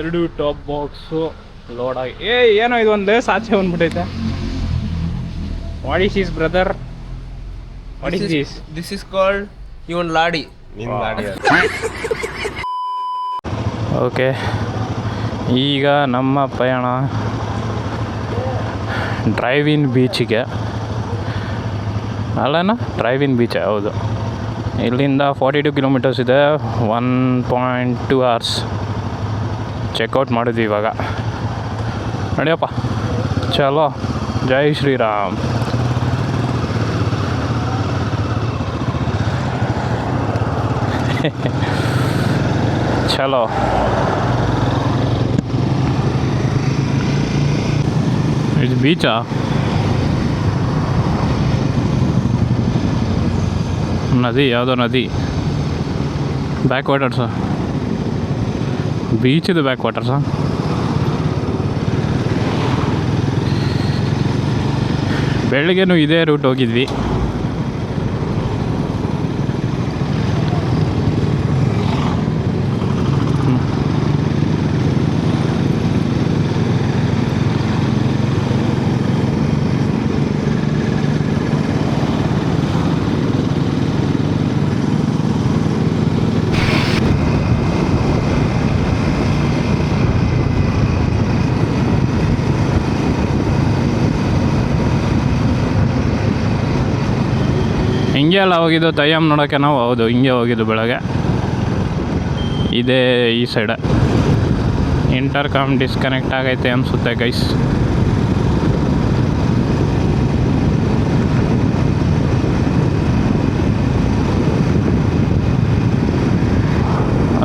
2 top box load ಆಗಿ ಏನೋ ಇದು ಒಂದು ಸಾಚೆ ಬಂದ್ಬಿಟ್ಟೈತೆ. What is this brother? What is this? This is called ಇವನ್ ಲಾಡಿ. ಓಕೆ, ಈಗ ನಮ್ಮ ಪಯಣ ಡ್ರೈವ್ ಇನ್ ಬೀಚಿಗೆ. ಅಲ್ಲನಾ ಡ್ರೈವ್ ಇನ್ ಬೀಚ್, ಹೌದು. ಇಲ್ಲಿಂದ 42 ಕಿಲೋಮೀಟರ್ಸ್ ಇದೆ, 1.2 hours. ಚೆಕ್ಔಟ್ ಮಾಡಿದ್ವಿ ಇವಾಗ. ನಡಿಯಪ್ಪ, ಚಲೋ. ಜೈ ಶ್ರೀರಾಮ್. ಚಲೋ. ಇದು ಬೀಚಾ? ನದಿ, ಯಾವುದೋ ನದಿ. ಬ್ಯಾಕ್ ವಾಟರ್ಸ, ಬೀಚ್ ಇದು ಬ್ಯಾಕ್ ವಾಟರ್ಸ. ಬೆಳಗ್ಗೆನೂ ಇದೇ ರೂಟ್ ಹೋಗಿದ್ವಿ. ಹಿಂಗೆ ಎಲ್ಲ ಹೋಗಿದ್ದು ತಯ್ಯಮ್ ನೋಡೋಕ್ಕೆ ನಾವು. ಹೌದು, ಹಿಂಗೆ ಹೋಗಿದ್ದು ಬೆಳಗ್ಗೆ. ಇದೇ ಈ ಸೈಡ. ಇಂಟರ್ಕಾಮ್ ಡಿಸ್ಕನೆಕ್ಟ್ ಆಗೈತೆ ಅನಿಸುತ್ತೆ ಗೈಸ್.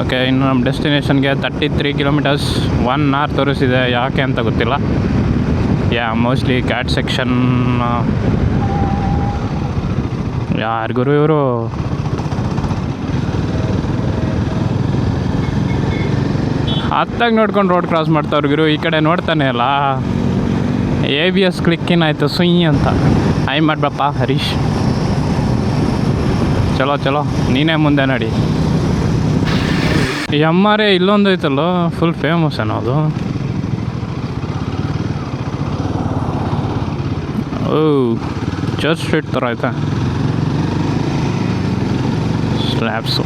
ಓಕೆ, ಇನ್ನು ನಮ್ಮ ಡೆಸ್ಟಿನೇಷನ್ಗೆ 33 ಕಿಲೋಮೀಟರ್ಸ್, 1 hour ತೋರಿಸಿದೆ. ಯಾಕೆ ಅಂತ ಗೊತ್ತಿಲ್ಲ. Mostly cat section. ಯಾರಿಗೂ ಇವರು ಹತ್ತಾಗಿ ನೋಡ್ಕೊಂಡು ರೋಡ್ ಕ್ರಾಸ್ ಮಾಡ್ತಾವ್ರಿಗಿರು. ಈ ಕಡೆ ನೋಡ್ತಾನೆ ಅಲ್ಲ. ABS ಕ್ಲಿಕ್ಕಿನ್ ಆಯಿತು ಸುಯ್ ಅಂತ. ಐ ಮಾಡ್ಬಪ್ಪ ಹರೀಶ್. ಚಲೋ ಚಲೋ, ನೀನೇ ಮುಂದೆ ನಡಿ. MRA ಇಲ್ಲೊಂದು ಐತಲ್ಲ, ಫುಲ್ ಫೇಮಸ್ ಏನೋ ಅದು. ಓ, ಚರ್ಚ್ ಸ್ಟ್ರೀಟ್ ಥರ ಆಯ್ತಾ. Slabs,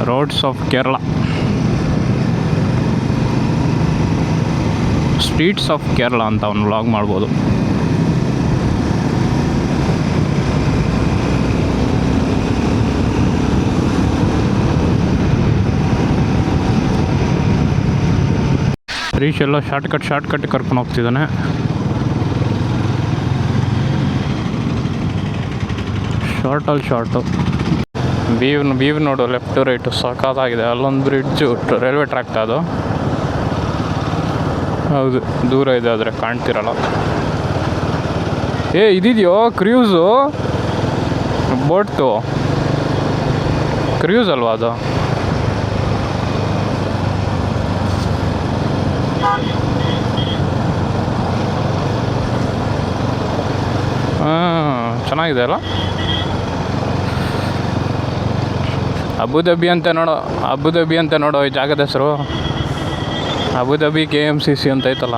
roads of Kerala, streets of Kerala ಅಂತ ಒಂದು ವ್ಲಾಗ್ ಮಾಡ್ಬೋದು. ಹರೀಶ್ ಎಲ್ಲ ಶಾರ್ಟ್ ಕಟ್ ಕರ್ಕೊಂಡು ಹೋಗ್ತಿದ್ದಾನೆ. ಶಾರ್ಟು ವೀವ್ ನೋಡು, ಲೆಫ್ಟ್ ಟು ರೈಟು ಸಖತ್ತಾಗಿದೆ. ಅಲ್ಲೊಂದು ಬ್ರಿಡ್ಜು, ರೈಲ್ವೆ ಟ್ರ್ಯಾಕ್ ಅದು. ಹೌದು, ದೂರ ಇದೆ ಆದರೆ ಕಾಣ್ತಿರಲ್ಲ. ಇದಿದೆಯೋ ಕ್ರೂಸು, ಬೋಟ್ದು ಕ್ರೂಸ್ ಅಲ್ವಾ ಅದು? ಚೆನ್ನಾಗಿದೆ ಅಲ್ಲ. ಅಬುದಾಬಿ ಅಂತ ನೋಡೋ ಈ ಜಾಗದ ಹೆಸರು. ಅಬುದಾಬಿ KMCC ಅಂತ ಐತಲ್ಲ,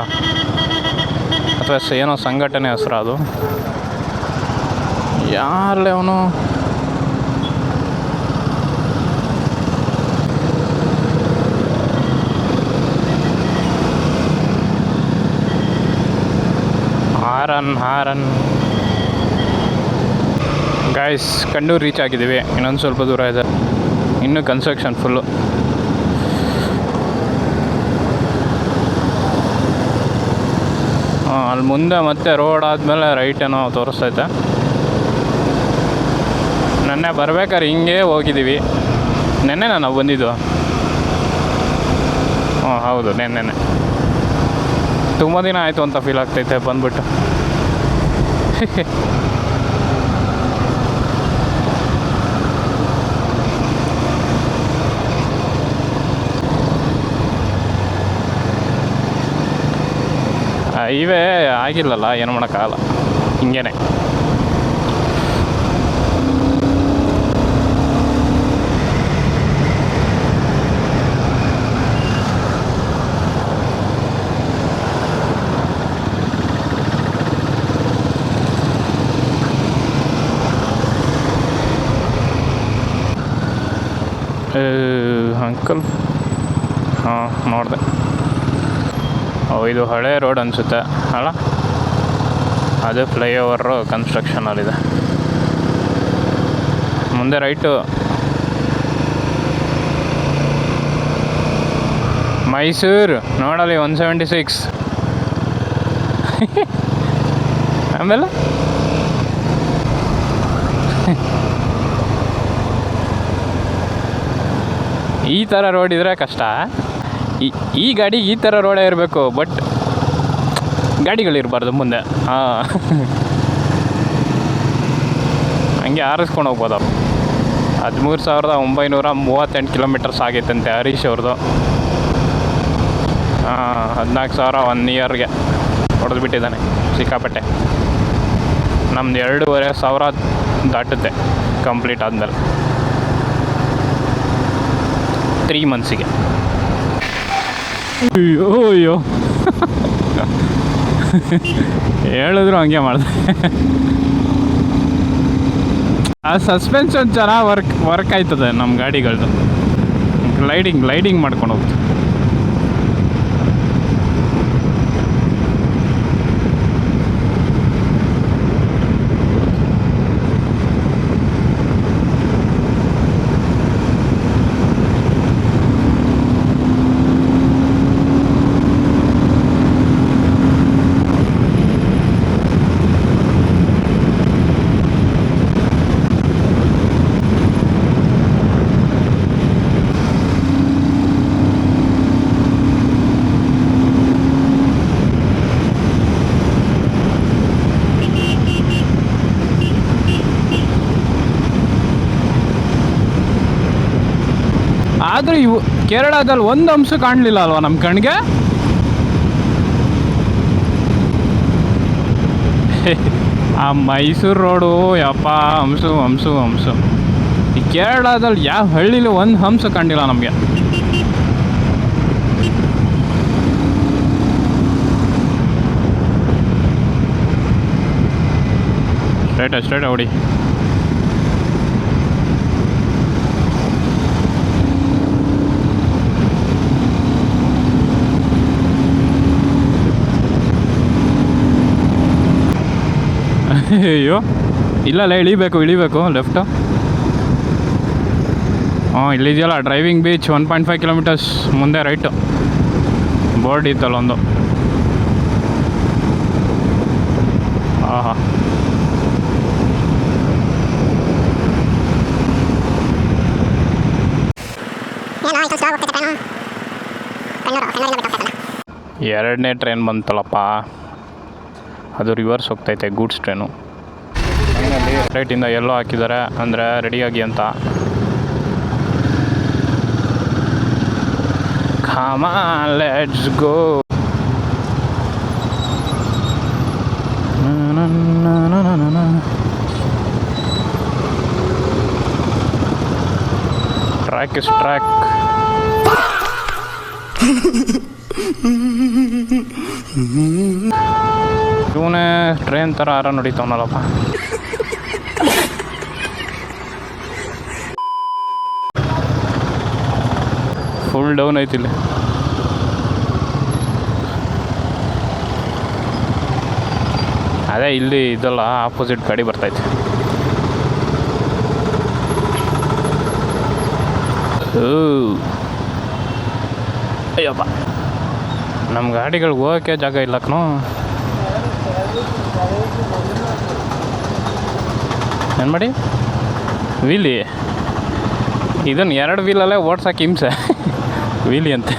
ಅಥವಾ ಏನೋ ಸಂಘಟನೆ ಹೆಸರು ಅದು. ಯಾರಲ್ಲೇ ಅವನು? ಹಾರನ್ ಗಾಯ್ಸ್, ಕಂಡೂರು ರೀಚ್ ಆಗಿದ್ದೀವಿ. ಇನ್ನೊಂದು ಸ್ವಲ್ಪ ದೂರ ಇದೆ, ಇನ್ನೂ ಕನ್ಸ್ಟ್ರಕ್ಷನ್ ಫುಲ್ಲು. ಅಲ್ಲಿ ಮುಂದೆ ಮತ್ತೆ ರೋಡ್ ಆದಮೇಲೆ ರೈಟ್ ಏನೋ ತೋರಿಸ್ತೈತೆ. ನೆನ್ನೆ ಬರ್ಬೇಕಾದ್ರೆ ಹಿಂಗೆ ಹೋಗಿದ್ದೀವಿ. ನೆನ್ನೆನಾ ನಾವು ಬಂದಿದ್ದು? ಹೌದು, ನೆನ್ನೆ. ತುಂಬ ದಿನ ಆಯಿತು ಅಂತ ಫೀಲ್ ಆಗ್ತೈತೆ ಬಂದ್ಬಿಟ್ಟು. ಇವೇ ಆಗಿಲ್ಲಲ್ಲ, ಏನು ಮಾಡೋಕ್ಕಾಗಲ್ಲ, ಹಿಂಗೇನೆ. ಸರ್ಕಲ್. ಹಾಂ ನೋಡಿದೆ. ಇದು ಹಳೆ ರೋಡ್ ಅನಿಸುತ್ತೆ ಅಲ್ಲ, ಅದು ಫ್ಲೈಓವರು ಕನ್ಸ್ಟ್ರಕ್ಷನಲ್ಲಿದೆ. ಮುಂದೆ ರೈಟು. ಮೈಸೂರು ನೋಡಲಿ 176. ಆಮೇಲೆ ಈ ಥರ ರೋಡ್ ಇದ್ರೆ ಕಷ್ಟ. ಈ ಗಾಡಿಗೆ ಈ ಥರ ರೋಡೇ ಇರಬೇಕು, ಬಟ್ ಗಾಡಿಗಳಿರಬಾರ್ದು ಮುಂದೆ. ಹಾಂ, ಹಂಗೆ ಆರಿಸ್ಕೊಂಡು ಹೋಗ್ಬೋದು. 13,938 ಕಿಲೋಮೀಟರ್ಸ್ ಆಗೈತಂತೆ ಹರೀಶ್ ಅವ್ರದ್ದು. 14,000 1 ಇಯರ್ಗೆ ಹೊಡೆದು ಬಿಟ್ಟಿದ್ದಾನೆ ಸಿಕ್ಕಾಪಟ್ಟೆ. ನಮ್ದು 2,500 ದಾಟುತ್ತೆ ಕಂಪ್ಲೀಟ್ ಆದಮೇಲೆ 3 ಮಂತ್ಸಿಗೆ. ಅಯ್ಯೋ ಹೇಳಿದ್ರು ಹಂಗೆ ಮಾಡಿದೆ. ಆ ಸಸ್ಪೆನ್ಷನ್ ಚೆನ್ನಾಗಿ ವರ್ಕ್ ಆಯ್ತದೆ ನಮ್ಮ ಗಾಡಿಗಳದ್ದು. ಗ್ಲೈಡಿಂಗ್ ಮಾಡ್ಕೊಂಡು ಹೋಗ್ತೀವಿ. ಆದರೂ ಇವು ಕೇರಳದಲ್ಲಿ ಒಂದು ಅಂಶ ಕಾಣಲಿಲ್ಲ ಅಲ್ವಾ ನಮ್ಮ ಕಣ್ಣಿಗೆ. ಆ ಮೈಸೂರು ರೋಡು ಯಪ್ಪ ಹಂಸು. ಈ ಕೇರಳದಲ್ಲಿ ಯಾವ ಹಳ್ಳಿಲಿ ಒಂದು ಹಂಸ ಕಂಡಿಲ್ಲ ನಮಗೆ. ಸ್ಟ್ರೈಟ್ ಹೊಡಿ. ಅಯ್ಯೋ ಇಲ್ಲ ಇಳಿಬೇಕು ಲೆಫ್ಟು. ಇಲ್ಲಿದೆಯಲ್ಲ ಡ್ರೈವಿಂಗ್ ಬೀಚ್ 1.5 ಕಿಲೋಮೀಟರ್ಸ್ ಮುಂದೆ ರೈಟು. ಬೋರ್ಡ್ ಇತ್ತಲ್ಲ ಒಂದು. ಆಹಾ, ಎರಡನೇ ಟ್ರೈನ್ ಬಂತಲ್ಲಪ್ಪ, ಅದು ರಿವರ್ಸ್ ಹೋಗ್ತೈತೆ, ಗೂಡ್ಸ್ ಟ್ರೈನು. ರೈಟಿಂದ ಎಲ್ಲೋ ಹಾಕಿದ್ದಾರೆ ಅಂದರೆ ರೆಡಿಯಾಗಿ ಅಂತ. Come on, let's go. Track is track. ಇವನೇ ಟ್ರೈನ್ ಥರ ಆರ ನಡೀತಾವನಲ್ಲಪ್ಪ. Full down ಐತಿಲ್ಲ. ಅದೇ ಇಲ್ಲಿ ಇದೆಲ್ಲ ಆಪೋಸಿಟ್ ಗಾಡಿ ಬರ್ತೈತೆ. ಅಯ್ಯಪ್ಪ, ನಮ್ಮ ಗಾಡಿಗಳಿಗೆ ಹೋಗೋಕ್ಕೆ ಜಾಗ ಇಲ್ಲ ಕಣೋ. ಏನು ಮಾಡಿ ವೀಲಿ ಇದನ್ನು 2 ವೀಲಲ್ಲೇ ಓಡ್ಸೋಕೆ ಹಿಂಸೆ. ವೀಲಿ ಅಂತೆ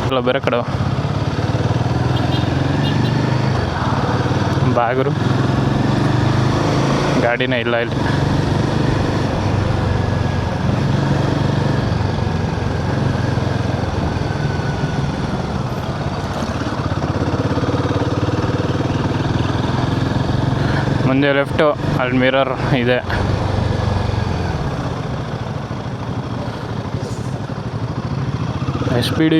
ಅಲ್ಲ, ಬೇರೆ ಕಡೆ ಬಾಗರು ಗಾಡಿನೇ ಇಲ್ಲ ಇಲ್ಲಿ. ಮುಂದೆ ಲೆಫ್ಟು ಅಲ್ಲಿ ಮಿರರ್ ಇದೆ. SPD